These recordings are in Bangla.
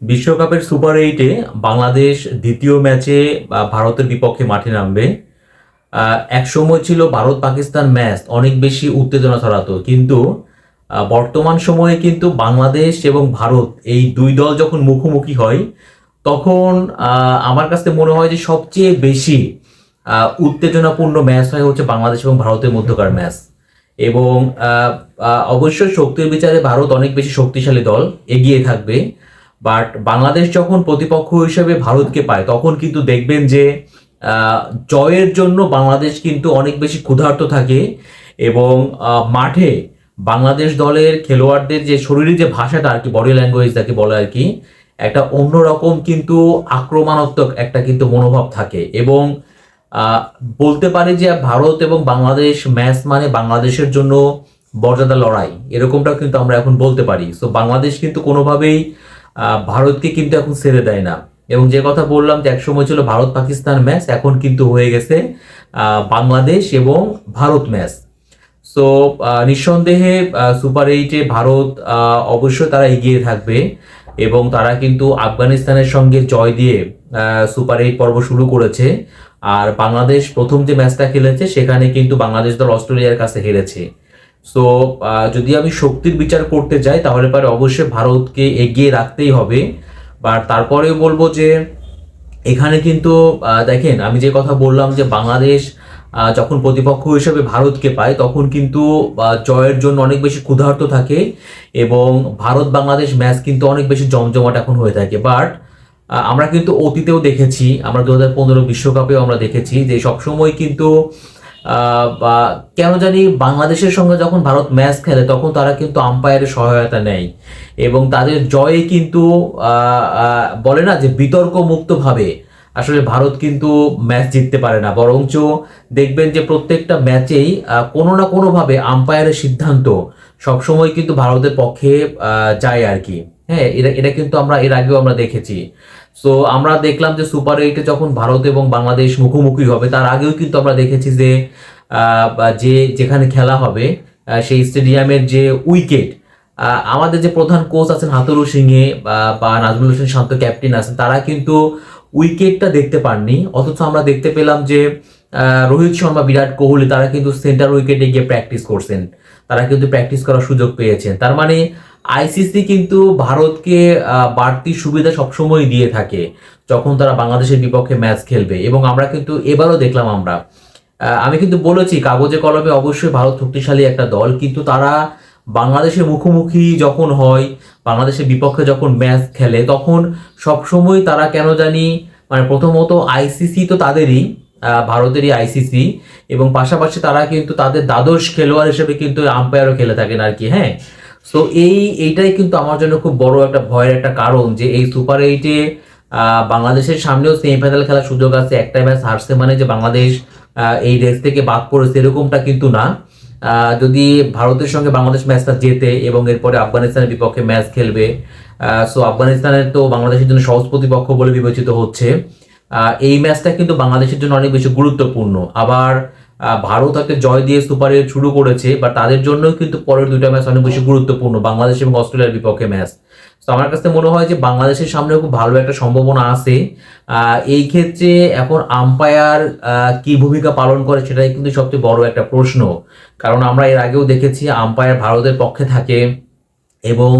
বিশ্বকাপের সুপার 8-এ বাংলাদেশ দ্বিতীয় ম্যাচে ভারতের বিপক্ষে মাঠে নামবে। এক সময় ছিল ভারত পাকিস্তান ম্যাচ অনেক বেশি উত্তেজনা ছড়াতো, কিন্তু বর্তমান সময়ে কিন্তু বাংলাদেশ এবং ভারত এই দুই দল যখন মুখোমুখি হয় তখন আমার কাছে মনে হয় যে সবচেয়ে বেশি উত্তেজনাপূর্ণ ম্যাচ হয় হচ্ছে বাংলাদেশ এবং ভারতের মধ্যকার ম্যাচ। এবং অবশ্যই শক্তির বিচারে ভারত অনেক বেশি শক্তিশালী দল, এগিয়ে থাকবে। বাট বাংলাদেশ যখন প্রতিপক্ষ হিসেবে ভারতকে পায় তখন কিন্তু দেখবেন যে জয়ের জন্য বাংলাদেশ কিন্তু অনেক বেশি ক্ষুধার্ত থাকে। এবং মাঠে বাংলাদেশ দলের খেলোয়াড়দের যে শরীরের যে ভাষাটা আর কি, বডি ল্যাঙ্গুয়েজ যাকে বলে আর কি, একটা অন্যরকম কিন্তু আক্রমণাত্মক একটা কিন্তু মনোভাব থাকে। এবং বলতে পারি যে ভারত এবং বাংলাদেশ ম্যাচ মানে বাংলাদেশের জন্য মর্যাদা লড়াই, এরকমটা কিন্তু আমরা এখন বলতে পারি। সো বাংলাদেশ কিন্তু কোনোভাবেই ভারতকে কিন্তু এখন ছেড়ে দেয় না। এবং যে কথা বললাম যে একসময় ছিল ভারত পাকিস্তান ম্যাচ, এখন কিন্তু হয়ে গেছে বাংলাদেশ এবং ভারত ম্যাচ। সো নিঃসন্দেহে সুপার 8-এ ভারত অবশ্যই তারা এগিয়ে থাকবে। এবং তারা কিন্তু আফগানিস্তানের সঙ্গে জয় দিয়ে সুপার 8 পর্ব শুরু করেছে। আর বাংলাদেশ প্রথম যে ম্যাচটা খেলেছে সেখানে কিন্তু বাংলাদেশ দল অস্ট্রেলিয়ার কাছে হেরেছে। সো যদি আমি শক্তির বিচার করতে যাই তাহলে পরে অবশ্যই ভারতকে এগিয়ে রাখতেই হবে। বাট তারপরেও বলবো যে এখানে কিন্তু দেখেন, আমি যে কথা বললাম যে বাংলাদেশ যখন প্রতিপক্ষ হিসেবে ভারতকে পায় তখন কিন্তু জয়ের জন্য অনেক বেশি ক্ষুধার্ত থাকে। এবং ভারত বাংলাদেশ ম্যাচ কিন্তু অনেক বেশি জমজমাট এখন হয়ে থাকে। বাট আমরা কিন্তু অতীতেও দেখেছি, আমরা 2015 বিশ্বকাপেও আমরা দেখেছি যে সবসময় কিন্তু বা কেন জানি বাংলাদেশের সঙ্গে যখন ভারত ম্যাচ খেলে তখন তারা কিন্তু আম্পায়ারের সহায়তা নেয়। এবং তাদের জয়ে কিন্তু বলে না যে বিতর্ক মুক্তভাবে আসলে ভারত কিন্তু ম্যাচ জিততে পারে না, বরঞ্চ দেখবেন যে প্রত্যেকটা ম্যাচেই কোনো না কোনোভাবে আম্পায়ারের সিদ্ধান্ত সবসময় কিন্তু ভারতের পক্ষে যায় আর কি। হ্যাঁ, এটা এটা কিন্তু আমরা এর আগেও আমরা দেখেছি। সো আমরা দেখলাম যে সুপার 8-এ যখন ভারত এবং বাংলাদেশ মুখোমুখি হবে তার আগেও কিন্তু আমরা দেখেছি যে যেখানে খেলা হবে সেই স্টেডিয়ামের যে উইকেট, আমাদের যে প্রধান কোচ আছেন হাতুরু সিংহে বা নাজমুল হোসেন শান্ত ক্যাপ্টেন আছেন, তারা কিন্তু উইকেটটা দেখতে পাননি। অথচ আমরা দেখতে পেলাম যে রোহিত শর্মা, বিরাট কোহলি তারা কিন্তু সেন্টার উইকেটে গিয়ে প্র্যাকটিস করছেন, তারা কিন্তু প্র্যাকটিস করার সুযোগ পেয়েছেন। তার মানে আইসিসি কিন্তু ভারতকে বাড়তি সুবিধা সবসময় দিয়ে থাকে যখন তারা বাংলাদেশের বিপক্ষে ম্যাচ খেলবে। এবং আমরা কিন্তু এবারও দেখলাম, আমি কিন্তু বলেছি কাগজে কলমে অবশ্যই ভারত শক্তিশালী একটা দল, কিন্তু তারা বাংলাদেশের মুখোমুখি যখন হয়, বাংলাদেশের বিপক্ষে যখন ম্যাচ খেলে তখন সবসময় তারা কেন জানি, মানে প্রথমত আইসিসি তো তাদেরই, ভারতেরই আইসিসি, এবং পাশাপাশি তারা কিন্তু তাদের দ্বাদশ খেলোয়াড় হিসেবে কিন্তু আম্পায়ারও খেলে থাকেন আর কি। হ্যাঁ, সো এইটাই কিন্তু আমার জন্য খুব বড় একটা ভয়ের একটা কারণ যে এই সুপার 8-এ বাংলাদেশের সামনেও সেমিফাইনাল খেলার সুযোগ আছে। একটা ম্যাচ হারছে মানে যে বাংলাদেশ এই রেস থেকে বাদ পড়েছে এরকমটা কিন্তু না। যদি ভারতের সঙ্গে বাংলাদেশ ম্যাচটা জেতে এবং এরপরে আফগানিস্তানের বিপক্ষে ম্যাচ খেলবে, সো আফগানিস্তানের তো বাংলাদেশের জন্য সহজ প্রতিপক্ষ বলে বিবেচিত হচ্ছে। এই ম্যাচটা কিন্তু বাংলাদেশের জন্য অনেক বেশি গুরুত্বপূর্ণ। আবার ভারত একটা জয় দিয়ে সুপার 8 শুরু করেছে, বা তাদের জন্যও কিন্তু পরের দুইটা ম্যাচ অনেক বেশি গুরুত্বপূর্ণ, বাংলাদেশ এবং অস্ট্রেলিয়ার বিপক্ষে ম্যাচ। তো আমার কাছে মনে হয় যে বাংলাদেশের সামনেও খুব ভালো একটা সম্ভাবনা আছে। এই ক্ষেত্রে এখন আম্পায়ার কি ভূমিকা পালন করে সেটাই কিন্তু সবচেয়ে বড় একটা প্রশ্ন। কারণ আমরা এর আগেও দেখেছি আম্পায়ার ভারতের পক্ষে থাকে এবং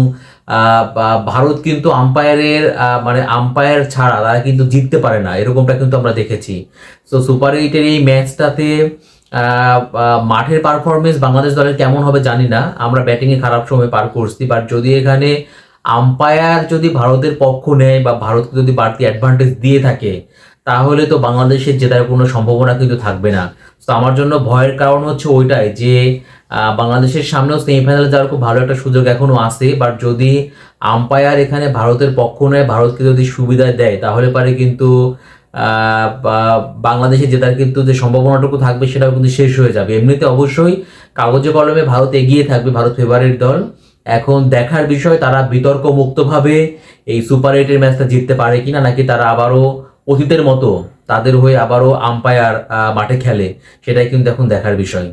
ভারত কিন্তু মানে আম্পায়ার ছাড়া তারা কিন্তু জিততে পারে না, এরকমটা কিন্তু আমরা দেখেছি। তো সুপার 8-এর এই ম্যাচটাতে মাঠের পারফরমেন্স বাংলাদেশ দলের কেমন হবে জানি না, আমরা ব্যাটিংয়ে খারাপ সময় পার করছি। বাট যদি এখানে আম্পায়ার যদি ভারতের পক্ষ নেয় বা ভারতকে যদি বাড়তি অ্যাডভান্টেজ দিয়ে থাকে তাহলে তো বাংলাদেশের জেতার কোনো সম্ভাবনা কিন্তু থাকবে না। তো আমার জন্য ভয়ের কারণ হচ্ছে ওইটাই যে বাংলাদেশের সামনেও সেমিফাইনালে যাওয়ার খুব ভালো একটা সুযোগ এখনো আছে। বাট যদি আম্পায়ার এখানে ভারতের পক্ষ নেয়, ভারতকে যদি সুবিধা দেয় তাহলে পারে কিন্তু বাংলাদেশের জেতার কিন্তু যে সম্ভাবনাটুকু থাকবে সেটাও কিন্তু শেষ হয়ে যাবে। এমনিতে অবশ্যই কাগজে কলমে ভারত এগিয়ে থাকবে, ভারত ফেভারিট দল। এখন দেখার বিষয় তারা বিতর্ক মুক্তভাবে এই সুপার 8-এর ম্যাচটা জিততে পারে কিনা, নাকি তারা আবারও অতীতের মতো তাদের হয়ে আবারও আম্পায়ার মাঠে খেলে, সেটাই কিন্তু এখন দেখার বিষয়।